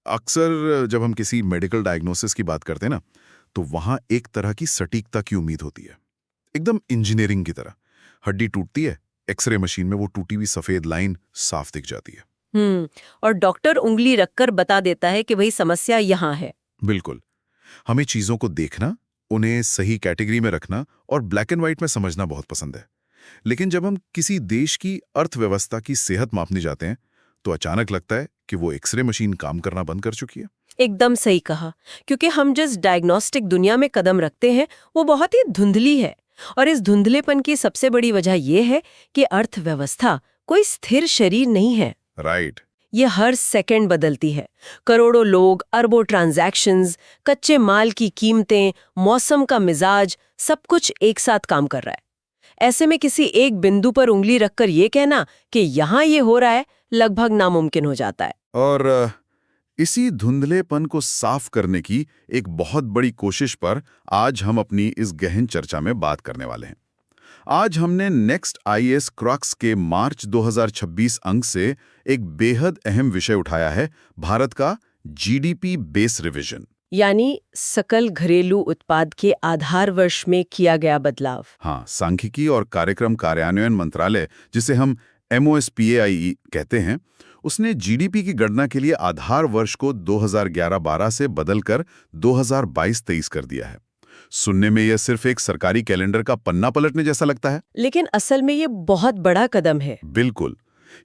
अक्सर जब हम किसी मेडिकल डायग्नोसिस की बात करते हैं ना, तो वहां एक तरह की सटीकता की उम्मीद होती है, एकदम इंजीनियरिंग की तरह। हड्डी टूटती है, एक्सरे मशीन में वो टूटी हुई सफेद लाइन साफ दिख जाती है। और डॉक्टर उंगली रखकर बता देता है कि भाई समस्या यहाँ है। बिल्कुल। हमें चीजों को देखना, उन्हें सही कैटेगरी में रखना और ब्लैक एंड व्हाइट में समझना बहुत पसंद है। लेकिन जब हम किसी देश की अर्थव्यवस्था की सेहत मापने जाते हैं, तो अचानक लगता है कि वो एक्सरे मशीन काम करना बंद कर चुकी है। एकदम सही कहा, क्योंकि हम जिस डायग्नोस्टिक दुनिया में कदम रखते हैं वो बहुत ही धुंधली है। और इस धुंधलेपन की सबसे बड़ी वजह यह है कि अर्थव्यवस्था कोई स्थिर शरीर नहीं है। राइट। ये हर सेकंड बदलती है। करोड़ों लोग, अरबों ट्रांजैक्शंस, कच्चे माल की कीमतें, मौसम का मिजाज, सब कुछ एक साथ काम कर रहा है। ऐसे में किसी एक बिंदु पर उंगली रखकर ये कहना कि यहाँ ये हो रहा है, लगभग नामुमकिन हो जाता है। और इसी धुंधलेपन को साफ करने की एक बहुत बड़ी कोशिश पर आज हम अपनी इस गहन चर्चा में बात करने वाले हैं। आज हमने नेक्स्ट आईएएस क्रक्स के मार्च 2026 अंक से एक बेहद अहम विषय उठाया है, भारत का जीडीपी बेस रिवीजन। यानी सकल घरेलू उत्पाद के आधार वर्ष में किया गया बदलाव। हाँ, सांख्यिकी और कार्यक्रम कार्यान्वयन मंत्रालय, जिसे हम MOSPAI कहते हैं, उसने जीडीपी की गणना के लिए आधार वर्ष को 2011-12 से बदलकर 2022-23 कर दिया है। सुनने में यह सिर्फ एक सरकारी कैलेंडर का पन्ना पलटने जैसा लगता है, लेकिन असल में ये बहुत बड़ा कदम है। बिल्कुल।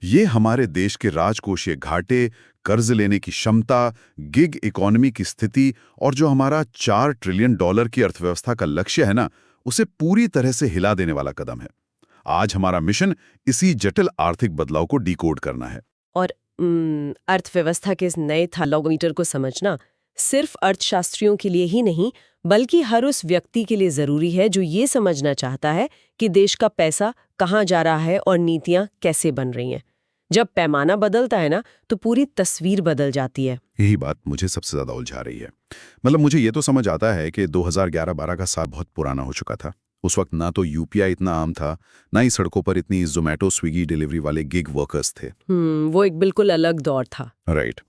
ये हमारे देश के राजकोषीय घाटे, कर्ज लेने की क्षमता, गिग इकोनॉमी की स्थिति और जो हमारा $4 ट्रिलियन की अर्थव्यवस्था का लक्ष्य है ना, उसे पूरी तरह से हिला देने वाला कदम है। आज हमारा मिशन इसी जटिल आर्थिक बदलाव को डिकोड करना है। और अर्थव्यवस्था के इस नए थालोमीटर को समझना सिर्फ अर्थशास्त्रियों के लिए ही नहीं, बल्कि हर उस व्यक्ति के लिए जरूरी है जो ये समझना चाहता है कि देश का पैसा कहाँ जा रहा है और नीतियां कैसे बन रही हैं। जब पैमाना बदलता है ना, तो पूरी तस्वीर बदल जाती है। यही बात मुझे सबसे ज्यादा उलझा रही है। मतलब मुझे ये तो समझ आता है कि 2011-12 का साल बहुत पुराना हो चुका था। उस वक्त ना तो यूपीआई इतना आम था, ना ही सड़कों पर इतनी जोमेटो स्विगी डिलीवरी वाले गिग वर्कर्स थे। वो एक बिल्कुल अलग दौर था। राइट।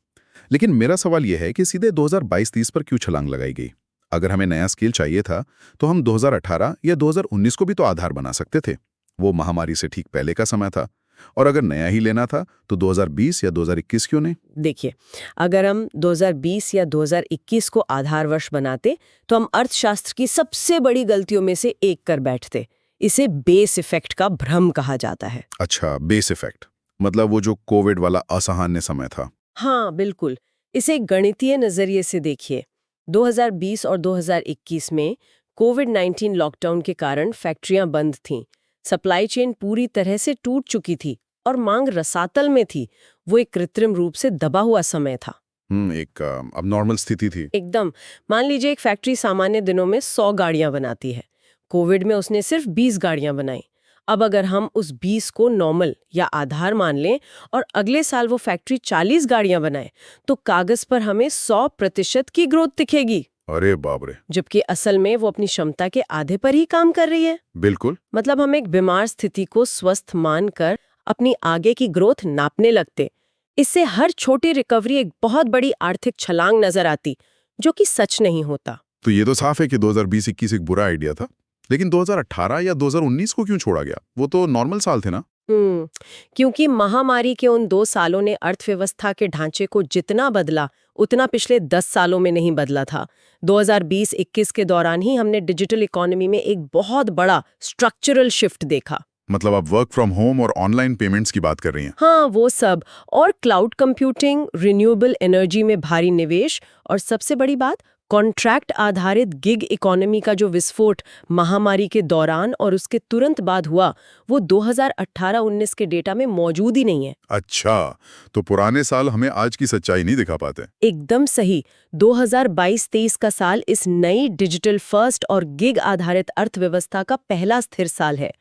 लेकिन मेरा सवाल यह है कि सीधे 2022-23 पर क्यों छलांग लगाई गई? अगर हमें नया स्केल चाहिए था, तो हम 2018 या 2019 को भी तो आधार बना सकते थे। वो महामारी से ठीक पहले का समय था। और अगर नया ही लेना था, तो 2020 या 2021 क्यों नहीं? देखिए, अगर हम 2020 या 2021 को आधार वर्ष बनाते, तो हम अर्थशास्त्र की सबसे बड़ी गलतियों में से एक कर बैठते। इसे बेस इफेक्ट का भ्रम कहा जाता है। अच्छा, बेस इफेक्ट। मतलब वो जो कोविड वाला असामान्य समय था। हाँ, बिल्कुल। इसे गणितीय नजरिए से देखिए। 2020 और 2021 में कोविड-19 लॉकडाउन के कारण फैक्ट्रियां बंद थीं, सप्लाई चेन पूरी तरह से टूट चुकी थी और मांग रसातल में थी। वो एक कृत्रिम रूप से दबा हुआ समय था। एक अबनॉर्मल स्थिति थी। एकदम। मान लीजिए एक फैक्ट्री सामान्य दिनों में 100 गाड़ियां बनाती है। कोविड में उसने सिर्फ 20 गाड़ियां बनाई। अब अगर हम उस 20 को नॉर्मल या आधार मान लें और अगले साल वो फैक्ट्री 40 गाड़ियां बनाए, तो कागज पर हमें 100% की ग्रोथ दिखेगी। अरे बाप रे। जबकि असल में वो अपनी क्षमता के आधे पर ही काम कर रही है। बिल्कुल। मतलब हम एक बीमार स्थिति को स्वस्थ मानकर अपनी आगे की ग्रोथ नापने लगते। इससे हर छोटी रिकवरी एक बहुत बड़ी आर्थिक छलांग नजर आती, जो कि सच नहीं होता। तो ये तो साफ है कि 2020-21 एक बुरा आइडिया था। लेकिन 2018 या 2019 को क्यों छोड़ा गया? वो तो नॉर्मल साल थे ना? क्योंकि महामारी के उन 2 सालों ने अर्थव्यवस्था के ढांचे को जितना बदला, उतना पिछले 10 सालों में नहीं बदला था। 2020-21 के दौरान ही हमने डिजिटल इकोनॉमी में एक बहुत बड़ा स्ट्रक्चरल शिफ्ट देखा। मतलब आप वर्क फ्रॉम होम और ऑनलाइन पेमेंट्स की बात कर रही हैं? हाँ, वो सब। और क्लाउड कंप्यूटिंग, रिन्यूएबल एनर्जी में भारी निवेश और सबसे बड़ी बात, कॉन्ट्रैक्ट आधारित गिग इकोनॉमी का जो विस्फोट महामारी के दौरान और उसके तुरंत बाद हुआ, वो 2018-19 के डेटा में मौजूद ही नहीं है। अच्छा, तो पुराने साल हमें आज की सच्चाई नहीं दिखा पाते। एकदम सही। 2022-23 का साल इस नई डिजिटल फर्स्ट और गिग आधारित अर्थव्यवस्था का पहला स्थिर साल है।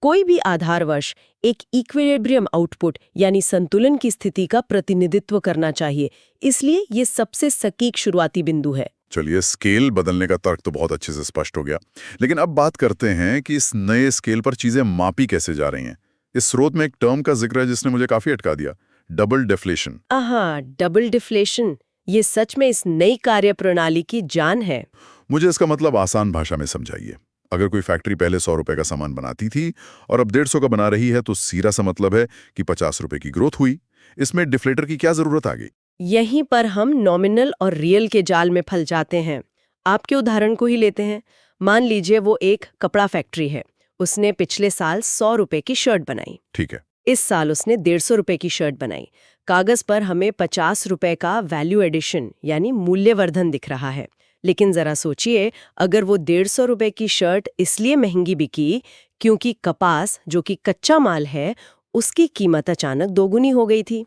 कोई भी आधार वर्ष एक इक्विलिब्रियम आउटपुट यानी संतुलन की स्थिति का प्रतिनिधित्व करना चाहिए, इसलिए ये सबसे सटीक शुरुआती बिंदु है। चलिए, स्केल बदलने का तर्क तो बहुत अच्छे से स्पष्ट हो गया। लेकिन अब बात करते हैं कि इस नए स्केल पर चीजें मापी कैसे जा रही हैं। इस स्रोत में एक टर्म का जिक्र है जिसने मुझे काफी अटका दिया, डबल डिफ्लेशन। Double deflation. ये सच में इस नई कार्यप्रणाली की जान है। मुझे इसका मतलब आसान भाषा में समझाइए। अगर कोई फैक्ट्री पहले 100 रुपए का सामान बनाती थी और अब 150 का बना रही है, तो सीधा सा मतलब है कि 50 रुपए की ग्रोथ हुई। इसमें डिफ्लेटर की क्या जरूरत आ गई? यहीं पर हम नॉमिनल और रियल के जाल में फंस जाते हैं। आपके उदाहरण को ही लेते हैं। मान लीजिए वो एक कपड़ा फैक्ट्री है। उसने पिछले साल 100 रुपए की शर्ट बनाई। ठीक है। इस साल उसने 150 रुपए की शर्ट बनाई। कागज पर हमें 50 रुपए का वैल्यू एडिशन यानी मूल्यवर्धन दिख रहा है। लेकिन जरा सोचिए, अगर वो 150 रुपए की शर्ट इसलिए महंगी बिकी क्योंकि कपास, जो कि कच्चा माल है, उसकी कीमत अचानक दोगुनी हो गई थी।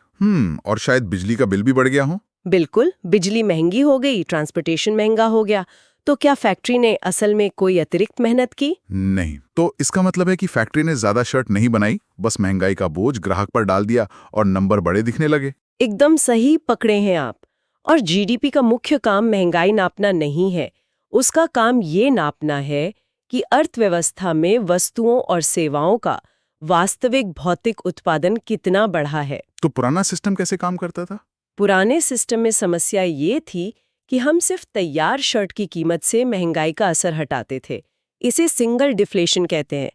और शायद बिजली का बिल भी बढ़ गया हो। बिल्कुल, बिजली महंगी हो गई, ट्रांसपोर्टेशन महंगा हो गया। तो क्या फैक्ट्री ने असल में कोई अतिरिक्त मेहनत की? नहीं। तो इसका मतलब है कि फैक्ट्री ने ज्यादा शर्ट नहीं बनाई, बस महंगाई का बोझ ग्राहक पर डाल दिया और नंबर बड़े दिखने लगे। एकदम सही पकड़े हैं आप। और जीडीपी का मुख्य काम महंगाई नापना नहीं है। उसका काम ये नापना है कि अर्थव्यवस्था में वस्तुओं और सेवाओं का वास्तविक भौतिक उत्पादन कितना बढ़ा है। तो पुराना सिस्टम कैसे काम करता था? पुराने सिस्टम में समस्या ये थी कि हम सिर्फ तैयार शर्ट की कीमत से महंगाई का असर हटाते थे। इसे सिंगल डिफ्लेशन कहते हैं।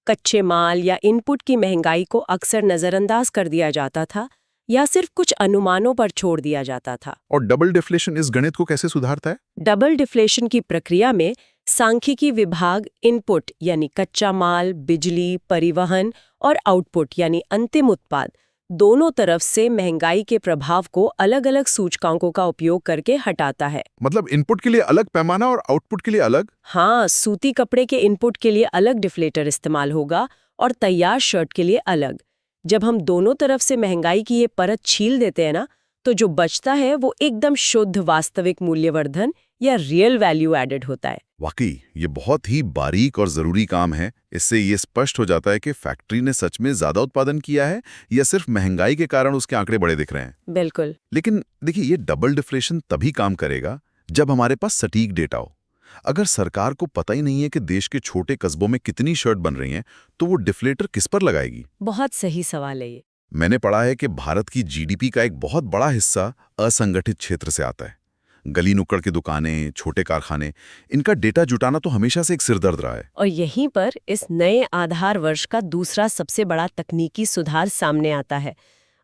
कच्चे माल या इनपुट की महंगाई को अक्सर नजरअंदाज कर दिया जाता था या सिर्फ कुछ अनुमानों पर छोड़ दिया जाता था। और डबल डिफ्लेशन इस गणित को कैसे सुधारता है? डबल डिफ्लेशन की प्रक्रिया में सांख्यिकी विभाग इनपुट यानी कच्चा माल, बिजली, परिवहन और आउटपुट यानी अंतिम उत्पाद, दोनों तरफ से महंगाई के प्रभाव को अलग अलग सूचकांकों का उपयोग करके हटाता है। मतलब इनपुट के लिए अलग पैमाना और आउटपुट के लिए अलग? हाँ, सूती कपड़े के इनपुट के लिए अलग डिफ्लेटर इस्तेमाल होगा और तैयार शर्ट के लिए अलग। जब हम दोनों तरफ से महंगाई की ये परत छील देते हैं ना, तो जो बचता है वो एकदम शुद्ध वास्तविक मूल्यवर्धन या रियल वैल्यू एडेड होता है। वाकई ये बहुत ही बारीक और जरूरी काम है। इससे ये स्पष्ट हो जाता है कि फैक्ट्री ने सच में ज्यादा उत्पादन किया है या सिर्फ महंगाई के कारण उसके आंकड़े बड़े दिख रहे हैं। बिल्कुल। लेकिन देखिए, ये डबल डिफ्लेशन तभी काम करेगा जब हमारे पास सटीक डेटा हो। अगर सरकार को पता ही नहीं है कि देश के छोटे कस्बों में कितनी शर्ट बन रही हैं, तो वो डिफ्लेटर किस पर लगाएगी? बहुत सही सवाल है ये। मैंने पढ़ा है कि भारत की जीडीपी का एक बहुत बड़ा हिस्सा असंगठित क्षेत्र से आता है। गली नुक्कड़ की दुकानें, छोटे कारखाने, इनका डेटा जुटाना तो हमेशा से एक सिरदर्द रहा है। और यहीं पर इस नए आधार वर्ष का दूसरा सबसे बड़ा तकनीकी सुधार सामने आता है।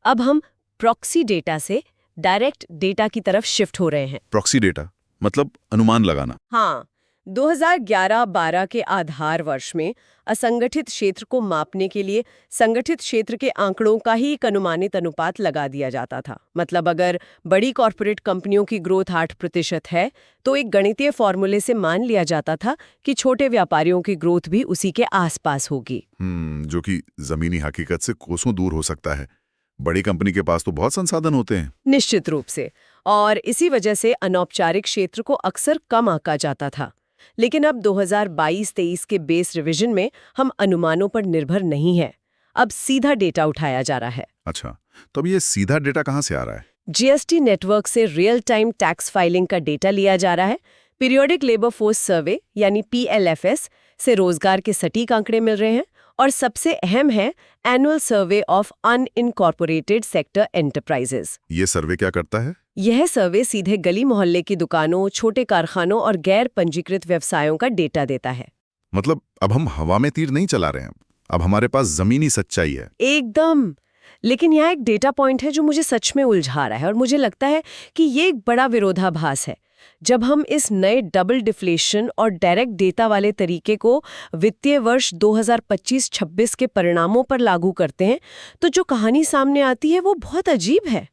अब हम प्रॉक्सी डेटा से डायरेक्ट डेटा की तरफ शिफ्ट हो रहे हैं। प्रॉक्सी डेटा मतलब अनुमान लगाना। हाँ, 2011-12 के आधार वर्ष में असंगठित क्षेत्र को मापने के लिए संगठित क्षेत्र के आंकड़ों का ही एक अनुमानित अनुपात लगा दिया जाता था। मतलब अगर बड़ी कॉर्पोरेट कंपनियों की ग्रोथ 8% है, तो एक गणितीय फॉर्मूले से मान लिया जाता था कि छोटे व्यापारियों की ग्रोथ भी उसी के आसपास होगी। जो कि जमीनी हकीकत से कोसों दूर हो सकता है। बड़ी कंपनी के पास तो बहुत संसाधन होते हैं। निश्चित रूप से। और इसी वजह से अनौपचारिक क्षेत्र को अक्सर कम आंका जाता था। लेकिन अब 2022-23 के बेस रिवीजन में हम अनुमानों पर निर्भर नहीं है। अब सीधा डेटा उठाया जा रहा है। अच्छा, तो अब ये सीधा डेटा कहाँ से आ रहा है? जीएसटी नेटवर्क से रियल टाइम टैक्स फाइलिंग का डेटा लिया जा रहा है। पीरियोडिक लेबर फोर्स सर्वे यानी पीएलएफएस से रोजगार के सटीक आंकड़े मिल रहे हैं। और सबसे अहम है annual survey of unincorporated sector enterprises. ये सर्वे क्या करता है? यह सर्वे सीधे गली मोहल्ले की दुकानों, छोटे कारखानों और गैर पंजीकृत व्यवसायों का डेटा देता है। मतलब अब हम हवा में तीर नहीं चला रहे हैं, अब हमारे पास जमीनी सच्चाई है। एकदम। लेकिन यहाँ एक डेटा पॉइंट है जो मुझे सच में उलझा रहा है और मुझे लगता है कि ये एक बड़ा विरोधाभास है। जब हम इस नए डबल डिफ्लेशन और डायरेक्ट डेटा वाले तरीके को वित्तीय वर्ष 2025-26 के परिणामों पर लागू करते हैं, तो जो कहानी सामने आती है वो बहुत अजीब है।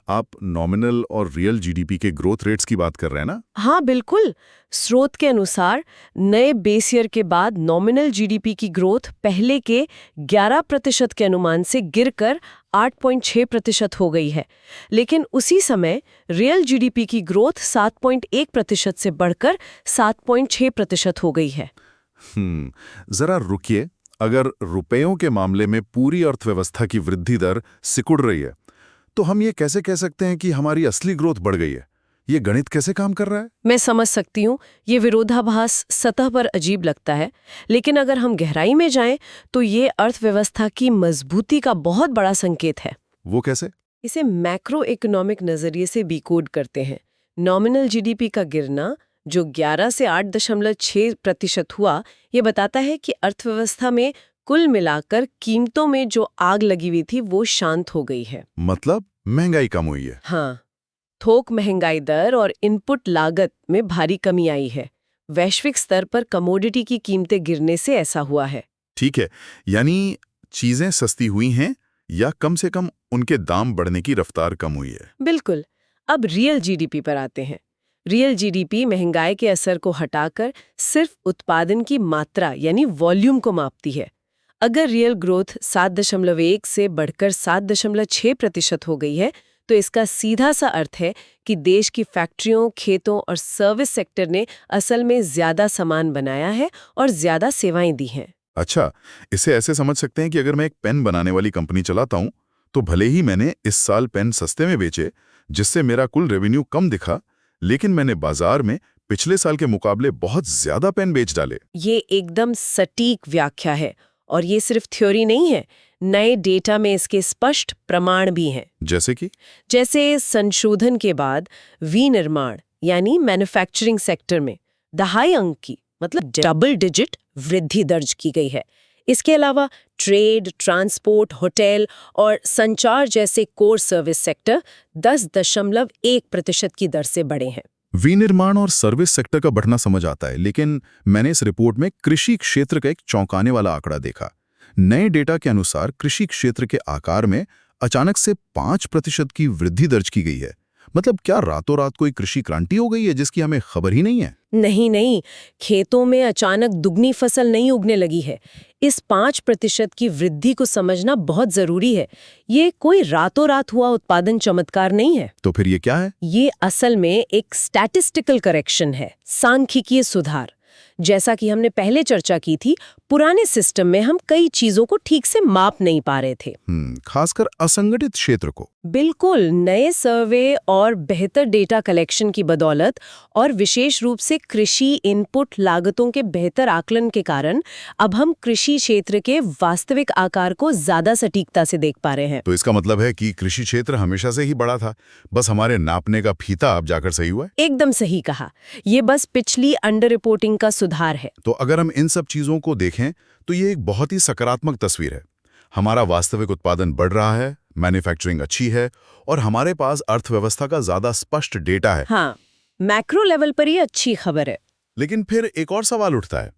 आप नॉमिनल और रियल जीडीपी के ग्रोथ रेट्स की बात कर रहे हैं ना? हाँ बिल्कुल। स्रोत के अनुसार नए बेस ईयर के बाद नॉमिनल जीडीपी की ग्रोथ पहले के 11% के अनुमान से गिरकर 8.6% हो गई है। लेकिन उसी समय रियल जीडीपी की ग्रोथ 7.1% से बढ़कर 7.6% हो गई है। जरा रुकिए। अगर रुपयों के मामले में पूरी अर्थव्यवस्था की वृद्धि दर सिकुड़ रही है, तो हम ये कैसे कह सकते हैं कि हमारी असली ग्रोथ बढ़ गई है? ये गणित कैसे काम कर रहा है? मैं समझ सकती हूँ, ये विरोधाभास सतह पर अजीब लगता है, लेकिन अगर हम गहराई में जाएं तो ये अर्थव्यवस्था की मजबूती का बहुत बड़ा संकेत है। वो कैसे? इसे मैक्रो इकोनॉमिक नजरिए से डिकोड करते हैं। नॉमिनल जीडीपी का गिरना जो 11 से 8.6% हुआ, ये बताता है कि अर्थव्यवस्था में कुल मिलाकर कीमतों में जो आग लगी हुई थी वो शांत हो गई है। मतलब महंगाई कम हुई है। हाँ, थोक महंगाई दर और इनपुट लागत में भारी कमी आई है। वैश्विक स्तर पर कमोडिटी की कीमतें गिरने से ऐसा हुआ है। ठीक है, यानी चीजें सस्ती हुई हैं या कम से कम उनके दाम बढ़ने की रफ्तार कम हुई है। बिल्कुल। अब रियल जीडीपी पर आते हैं। रियल जीडीपी महंगाई के असर को हटाकर सिर्फ उत्पादन की मात्रा यानी वॉल्यूम को मापती है। अगर रियल ग्रोथ 7.1 से बढ़कर 7.6% हो गई है, तो इसका सीधा सा अर्थ है कि देश की फैक्ट्रियों, खेतों और सर्विस सेक्टर ने असल में ज्यादा सामान बनाया है और ज्यादा सेवाएं दी हैं। अच्छा, इसे ऐसे समझ सकते हैं कि अगर मैं एक पेन बनाने वाली कंपनी चलाता हूं, तो भले ही मैंने इस साल पेन सस्ते में बेचे, जिससे मेरा कुल रेवेन्यू कम दिखा, लेकिन मैंने बाजार में पिछले साल के मुकाबले बहुत ज्यादा पेन बेच डाले। ये एकदम सटीक व्याख्या है और ये सिर्फ थ्योरी नहीं है। नए डेटा में इसके स्पष्ट प्रमाण भी हैं। जैसे संशोधन के बाद विनिर्माण यानी मैन्युफैक्चरिंग सेक्टर में दहाई अंक की मतलब डबल डिजिट वृद्धि दर्ज की गई है। इसके अलावा ट्रेड, ट्रांसपोर्ट, होटल और संचार जैसे कोर सर्विस सेक्टर 10.1% की दर से बढ़े हैं। विनिर्माण और सर्विस सेक्टर का बढ़ना समझ आता है, लेकिन मैंने इस रिपोर्ट में कृषि क्षेत्र का एक चौंकाने वाला आंकड़ा देखा। नए डेटा के अनुसार कृषि क्षेत्र के आकार में अचानक से 5% की वृद्धि दर्ज की गई है। मतलब क्या रातों रात कोई कृषि क्रांति हो गई है जिसकी हमें खबर ही नहीं है? नहीं, खेतों में अचानक दुगनी फसल नहीं उगने लगी है। इस 5% की वृद्धि को समझना बहुत जरूरी है। ये कोई रातों रात हुआ उत्पादन चमत्कार नहीं है। तो फिर ये क्या है? ये असल में एक स्टैटिस्टिकल करेक्शन है, सांख्यिकीय सुधार। जैसा कि हमने पहले चर्चा की थी, पुराने सिस्टम में हम कई चीजों को ठीक से माप नहीं पा रहे थे, खासकर असंगठित क्षेत्र को। बिल्कुल। नए सर्वे और बेहतर डेटा कलेक्शन की बदौलत और विशेष रूप से कृषि इनपुट लागतों के बेहतर आकलन के कारण अब हम कृषि क्षेत्र के वास्तविक आकार को ज्यादा सटीकता से देख पा रहे हैं। तो इसका मतलब है कि कृषि क्षेत्र हमेशा से ही बड़ा था, बस हमारे नापने का फीता अब जाकर सही हुआ है। एकदम सही कहा। ये बस पिछली अंडर रिपोर्टिंग का सुधार है। तो अगर हम इन सब चीजों को देखें तो ये एक बहुत ही सकारात्मक तस्वीर है। हमारा वास्तविक उत्पादन बढ़ रहा है, मैन्युफैक्चरिंग अच्छी है और हमारे पास अर्थव्यवस्था का ज्यादा स्पष्ट डेटा है। हाँ, मैक्रो लेवल पर ये अच्छी खबर है। लेकिन फिर एक और सवाल उठता है,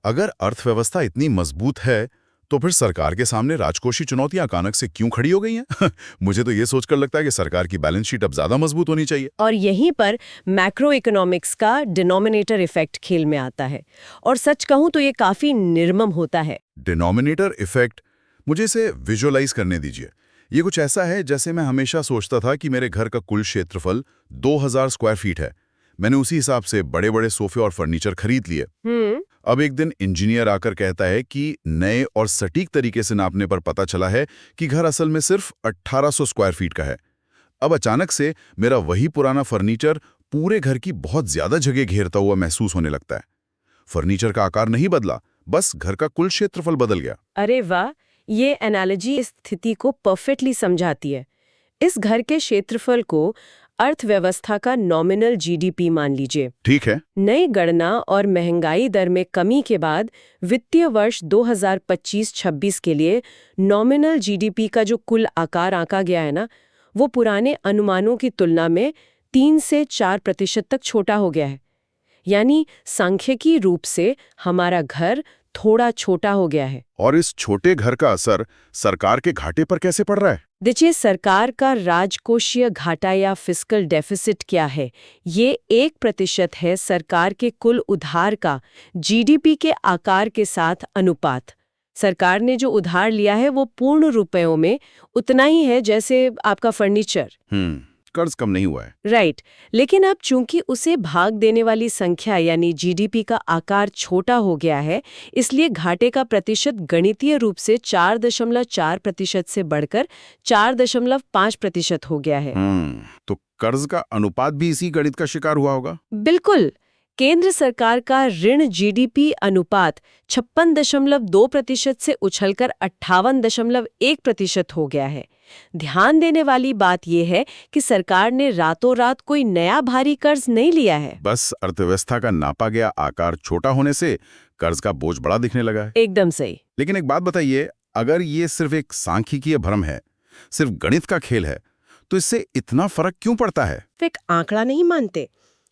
अगर अर्थव्यवस्था इतनी मजबूत है तो फिर सरकार के सामने राजकोषीय चुनौतियां अचानक से क्यों खड़ी हो गई हैं? मुझे तो ये सोचकर लगता है कि सरकार की बैलेंस शीट अब ज्यादा मजबूत होनी चाहिए। और यहीं पर मैक्रो इकोनॉमिक्स का डिनोमिनेटर इफेक्ट खेल में आता है। और सच कहूं तो ये काफी निर्मम होता है। डिनोमिनेटर इफेक्ट, मुझे इसे विजुअलाइज करने दीजिए। ये कुछ ऐसा है जैसे मैं हमेशा सोचता था कि मेरे घर का कुल क्षेत्रफल 2000 स्क्वायर फीट है। मैंने उसी हिसाब से बड़े बड़े सोफे और फर्नीचर खरीद लिए। अब एक दिन इंजीनियर आकर कहता है कि नए और सटीक तरीके से नापने पर पता चला है कि घर असल में सिर्फ 1800 स्क्वायर फीट का है। अब अचानक से मेरा वही पुराना फर्नीचर पूरे घर की बहुत ज्यादा जगह घेरता हुआ महसूस होने लगता है। फर्नीचर का आकार नहीं बदला, बस घर का कुल क्षेत्रफल बदल गया। अरे वाह, ये एनालॉजी इस स्थिति को परफेक्टली समझाती है। इस घर के क्षेत्रफल को अर्थव्यवस्था का नॉमिनल जीडीपी मान लीजिए। ठीक है। नई गणना और महंगाई दर में कमी के बाद वित्तीय वर्ष 2025-26 के लिए नॉमिनल जीडीपी का जो कुल आकार आंका गया है ना, वो पुराने अनुमानों की तुलना में 3 से 4% तक छोटा हो गया है। यानी सांख्यिकीय रूप से हमारा घर थोड़ा छोटा हो गया है। और इस छोटे घर का असर सरकार के घाटे पर कैसे पड़ रहा है? देखिए, सरकार का राजकोषीय घाटा या फिस्कल डेफिसिट क्या है? ये 1% है सरकार के कुल उधार का जीडीपी के आकार के साथ अनुपात। सरकार ने जो उधार लिया है वो पूर्ण रुपयों में उतना ही है जैसे आपका फर्नीचर। कर्ज कम नहीं हुआ है। राइट। लेकिन अब चूंकि उसे भाग देने वाली संख्या यानी जीडीपी का आकार छोटा हो गया है, इसलिए घाटे का प्रतिशत गणितीय रूप से 4.4% से बढ़कर 4.5% हो गया है। तो कर्ज का अनुपात भी इसी गणित का शिकार हुआ होगा? बिल्कुल। केंद्र सरकार का ऋण जीडीपी अनुपात 56.2% से उछलकर 58.1% हो गया है। ध्यान देने वाली बात यह है कि सरकार ने रातों रात कोई नया भारी कर्ज नहीं लिया है। बस अर्थव्यवस्था का नापा गया आकार छोटा होने से कर्ज का बोझ बड़ा दिखने लगा है। एकदम सही। लेकिन एक बात बताइए, अगर ये सिर्फ एक सांख्यिकीय भ्रम है, सिर्फ गणित का खेल है, तो इससे इतना फर्क क्यों पड़ता है? वे एक आंकड़ा नहीं मानते।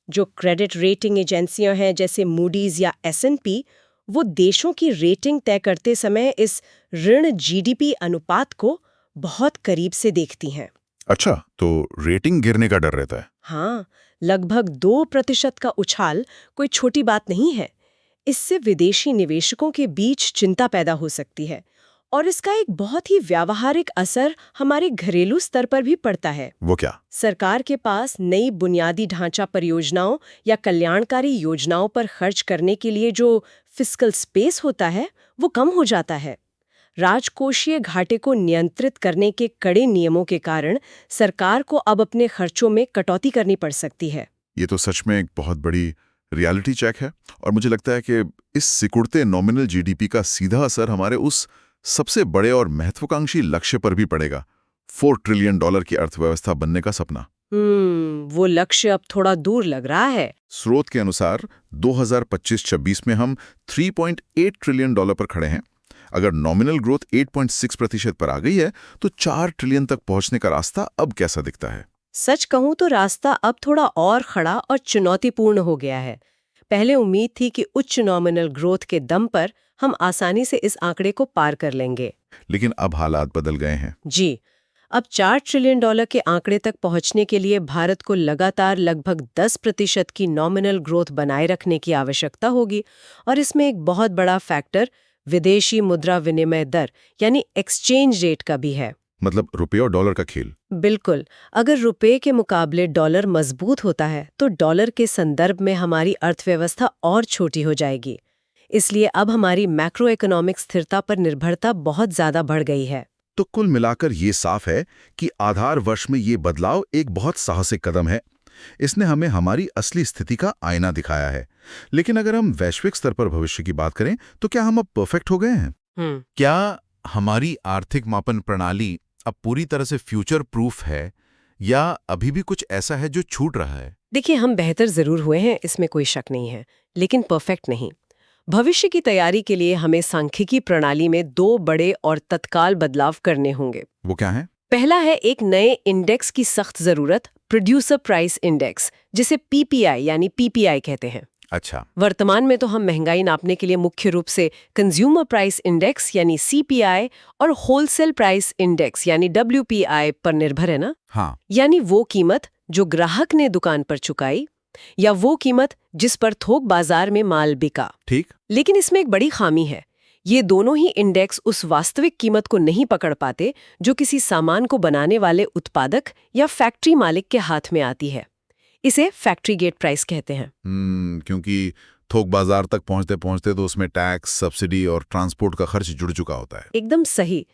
जो क्रेडिट रेटिंग एजेंसियां हैं जैसे मूडीज या S&P, वो देशों की रेटिंग तय करते समय इस ऋण जीडीपी अनुपात को बहुत करीब से देखती हैं। अच्छा, तो रेटिंग गिरने का डर रहता है। हाँ, लगभग 2% का उछाल कोई छोटी बात नहीं है। इससे विदेशी निवेशकों के बीच चिंता पैदा हो सकती है और इसका एक बहुत ही व्यावहारिक असर हमारे घरेलू स्तर पर भी पड़ता है। वो क्या? सरकार के पास नई बुनियादी ढांचा परियोजनाओं या कल्याणकारी योजनाओं पर खर्च करने के लिए जो फिस्कल स्पेस होता है, वो कम हो जाता है। राजकोषीय घाटे को नियंत्रित करने के कड़े नियमों के कारण सरकार को अब अपने खर्चों में कटौती करनी पड़ सकती है। ये तो सच में एक बहुत बड़ी रियलिटी चेक है और मुझे लगता है कि इस सिकुड़ते नॉमिनल जीडीपी का सीधा असर हमारे उस सबसे बड़े और महत्वाकांक्षी लक्ष्य पर भी पड़ेगा, $4 ट्रिलियन की अर्थव्यवस्था बनने का सपना। वो लक्ष्य अब थोड़ा दूर लग रहा है। स्रोत के अनुसार 2025-26 में हम $3.8 ट्रिलियन पर खड़े हैं। अगर नॉमिनल ग्रोथ 8.6% पर आ गई है तो 4 ट्रिलियन तक पहुंचने का रास्ता अब कैसा दिखता है? सच कहूं तो रास्ता अब थोड़ा और खड़ा और चुनौतीपूर्ण हो गया है। पहले उम्मीद थी कि उच्च नॉमिनल ग्रोथ के दम पर हम आसानी से इस आंकड़े को पार कर लेंगे, लेकिन अब हालात बदल गए हैं। जी। अब $4 ट्रिलियन के आंकड़े तक पहुंचने के लिए भारत को लगातार लगभग 10% की नॉमिनल ग्रोथ बनाए रखने की आवश्यकता होगी और इसमें एक बहुत बड़ा फैक्टर विदेशी मुद्रा विनिमय दर यानी एक्सचेंज रेट का भी है। मतलब रुपये और डॉलर का खेल। बिल्कुल। अगर रुपए के मुकाबले डॉलर मजबूत होता है तो डॉलर के संदर्भ में हमारी अर्थव्यवस्था और छोटी हो जाएगी। इसलिए अब हमारी मैक्रो इकोनॉमिक स्थिरता पर निर्भरता बहुत ज्यादा बढ़ गई है। तो कुल मिलाकर ये साफ है कि आधार वर्ष में ये बदलाव एक बहुत साहसिक कदम है। इसने हमें हमारी असली स्थिति का आईना दिखाया है। लेकिन अगर हम वैश्विक स्तर पर भविष्य की बात करें तो क्या हम अब परफेक्ट हो गए हैं? क्या हमारी आर्थिक मापन प्रणाली अब पूरी तरह से फ्यूचर प्रूफ है या अभी भी कुछ ऐसा है जो छूट रहा है? देखिए, हम बेहतर जरूर हुए हैं, इसमें कोई शक नहीं है, लेकिन परफेक्ट नहीं। भविष्य की तैयारी के लिए हमें सांख्यिकी प्रणाली में 2 बड़े और तत्काल बदलाव करने होंगे। वो क्या है? पहला है एक नए इंडेक्स की सख्त जरूरत, प्रोड्यूसर प्राइस इंडेक्स, जिसे PPI यानी PPI कहते हैं। अच्छा। वर्तमान में तो हम महंगाई नापने के लिए मुख्य रूप से कंज्यूमर प्राइस इंडेक्स यानी CPI और होलसेल प्राइस इंडेक्स यानी WPI पर निर्भर है ना? हाँ। यानी वो कीमत जो ग्राहक ने दुकान पर चुकाई या वो कीमत जिस पर थोक बाजार में माल बिका। ठीक। लेकिन इसमें एक बड़ी खामी है। ये दोनों ही इंडेक्स उस वास्तविक कीमत को नहीं पकड़ पाते जो किसी सामान को बनाने वाले उत्पादक या फैक्ट्री मालिक के हाथ में आती है। इसे फैक्ट्री गेट प्राइस कहते हैं। क्योंकि थोक बाजार तक पहुंचते पहुंचते तो उसमें टैक्स, सब्सिडी और ट्रांसपोर्ट का खर्च जुड़ चुका होता है। एकदम सही।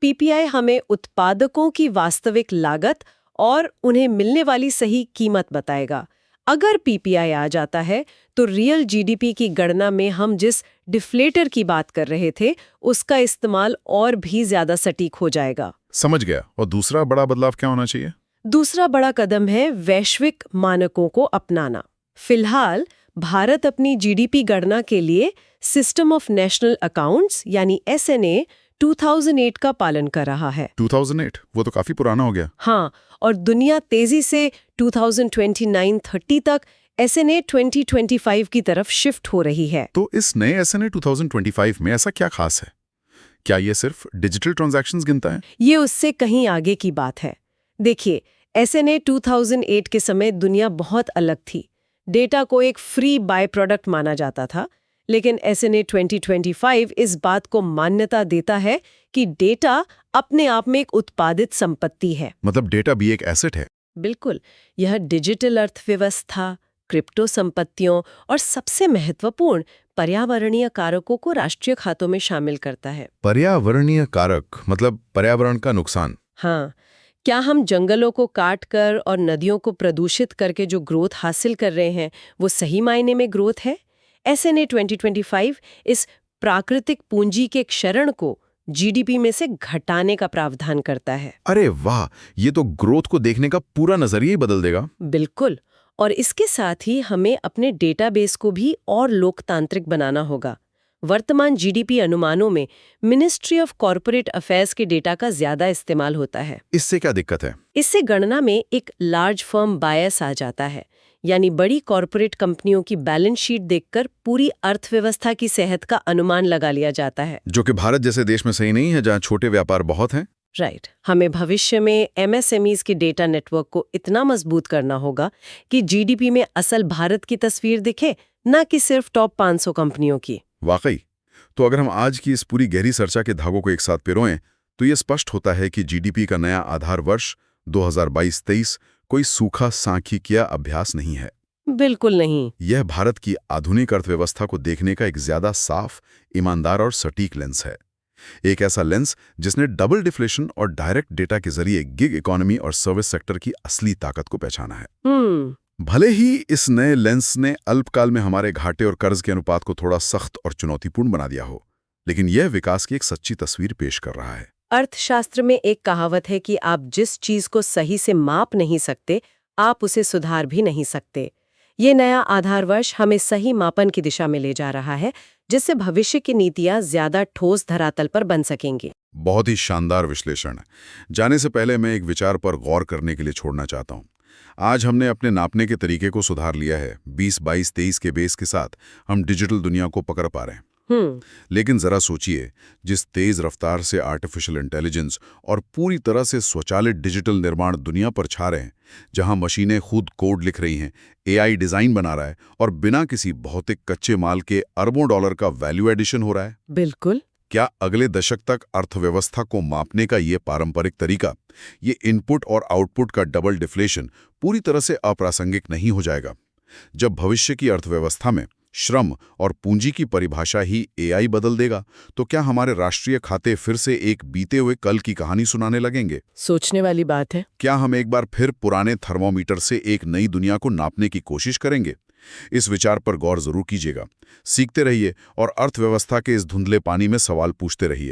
PPI हमें उत्पादकों की वास्तविक लागत और उन्हें मिलने वाली सही कीमत बताएगा। अगर PPI आ जाता है तो रियल GDP की गणना में हम जिस डिफ्लेटर की बात कर रहे थे उसका इस्तेमाल और भी ज्यादा सटीक हो जाएगा। समझ गया। और दूसरा बड़ा बदलाव क्या होना चाहिए? दूसरा बड़ा कदम है वैश्विक मानकों को अपनाना। फिलहाल भारत अपनी GDP गणना के लिए सिस्टम ऑफ नेशनल अकाउंट्स यानी SNA 2008 का पालन कर रहा है। 2008? वो तो काफी पुराना हो गया। हाँ, और दुनिया तेजी से 2029-30 तक SNA 2025 की तरफ शिफ्ट हो रही है। तो इस नए SNA 2025 में ऐसा क्या खास है? क्या ये सिर्फ डिजिटल ट्रांजैक्शंस गिनता है? ये उससे कहीं आगे की बात है। देखिए, SNA 2008 के समय दुनिया बहुत अलग थी। डेटा को एक फ्री बाय प्रोडक्ट माना जाता था, लेकिन SNA 2025 इस बात को मान्यता देता है कि डेटा अपने आप में एक उत्पादित संपत्ति है। मतलब डेटा भी एक एसेट है। बिल्कुल। यह डिजिटल अर्थव्यवस्था, क्रिप्टो संपत्तियों और सबसे महत्वपूर्ण पर्यावरणीय कारकों को राष्ट्रीय खातों में शामिल करता है। पर्यावरणीय कारक मतलब पर्यावरण का नुकसान। हाँ, क्या हम जंगलों को काट कर और नदियों को प्रदूषित करके जो ग्रोथ हासिल कर रहे हैं वो सही मायने में ग्रोथ है? SNA 2025 इस प्राकृतिक पूंजी के क्षरण को GDP में से घटाने का प्रावधान करता है। अरे वाह, ये तो ग्रोथ को देखने का पूरा नजरिया ही बदल देगा। बिल्कुल। और इसके साथ ही हमें अपने डेटाबेस को भी और लोकतांत्रिक बनाना होगा। वर्तमान GDP अनुमानों में मिनिस्ट्री ऑफ कॉरपोरेट अफेयर्स के डेटा का ज्यादा इस्तेमाल होता है। इससे क्या दिक्कत है? इससे गणना में एक लार्ज फर्म बायस आ जाता है, यानी बड़ी कॉरपोरेट कंपनियों की बैलेंस शीट देखकर पूरी अर्थव्यवस्था की सेहत का अनुमान लगा लिया जाता है। जो कि भारत जैसे देश में सही नहीं है, जहाँ छोटे व्यापार बहुत हैं। राइट। हमें भविष्य में MSMEs के डेटा नेटवर्क को इतना मजबूत करना होगा कि GDP में असल भारत की तस्वीर दिखे, न कि सिर्फ टॉप 500 कंपनियों की। वाकई। तो अगर हम आज की इस पूरी गहरी चर्चा के धागों को एक साथ पिरोएं, तो ये स्पष्ट होता है कि GDP का नया आधार वर्ष 2022-23 कोई सूखा सांख्यिकीय अभ्यास नहीं है। बिल्कुल नहीं। यह भारत की आधुनिक अर्थव्यवस्था को देखने का एक ज्यादा साफ, ईमानदार और सटीक लेंस है। एक ऐसा लेंस जिसने डबल डिफ्लेशन और डायरेक्ट डेटा के जरिए गिग इकोनॉमी और सर्विस सेक्टर की असली ताकत को पहचाना है। भले ही इस नए लेंस ने अल्पकाल में हमारे घाटे और कर्ज के अनुपात को थोड़ा सख्त और चुनौतीपूर्ण बना दिया हो, लेकिन यह विकास की एक सच्ची तस्वीर पेश कर रहा है। अर्थशास्त्र में एक कहावत है कि आप जिस चीज को सही से माप नहीं सकते, आप उसे सुधार भी नहीं सकते। ये नया आधार वर्ष हमें सही मापन की दिशा में ले जा रहा है, जिससे भविष्य की नीतियां ज्यादा ठोस धरातल पर बन सकेंगी। बहुत ही शानदार विश्लेषण है। जाने से पहले मैं एक विचार पर गौर करने के लिए छोड़ना चाहता हूँ। आज हमने अपने नापने के तरीके को सुधार लिया है। 20-22-23 के बेस के साथ हम डिजिटल दुनिया को पकड़ पा रहे हैं। लेकिन जरा सोचिए, जिस तेज रफ्तार से आर्टिफिशियल इंटेलिजेंस और पूरी तरह से स्वचालित डिजिटल निर्माण दुनिया पर छा रहे हैं, जहां मशीनें खुद कोड लिख रही हैं, AI डिजाइन बना रहा है और बिना किसी भौतिक कच्चे माल के अरबों डॉलर का वैल्यू एडिशन हो रहा है। बिल्कुल। क्या अगले दशक तक अर्थव्यवस्था को मापने का ये पारंपरिक तरीका, ये इनपुट और आउटपुट का डबल डिफ्लेशन पूरी तरह से अप्रासंगिक नहीं हो जाएगा? जब भविष्य की अर्थव्यवस्था में श्रम और पूंजी की परिभाषा ही AI बदल देगा, तो क्या हमारे राष्ट्रीय खाते फिर से एक बीते हुए कल की कहानी सुनाने लगेंगे? सोचने वाली बात है। क्या हम एक बार फिर पुराने थर्मोमीटर से एक नई दुनिया को नापने की कोशिश करेंगे? इस विचार पर गौर जरूर कीजिएगा। सीखते रहिए और अर्थव्यवस्था के इस धुंधले पानी में सवाल पूछते रहिए।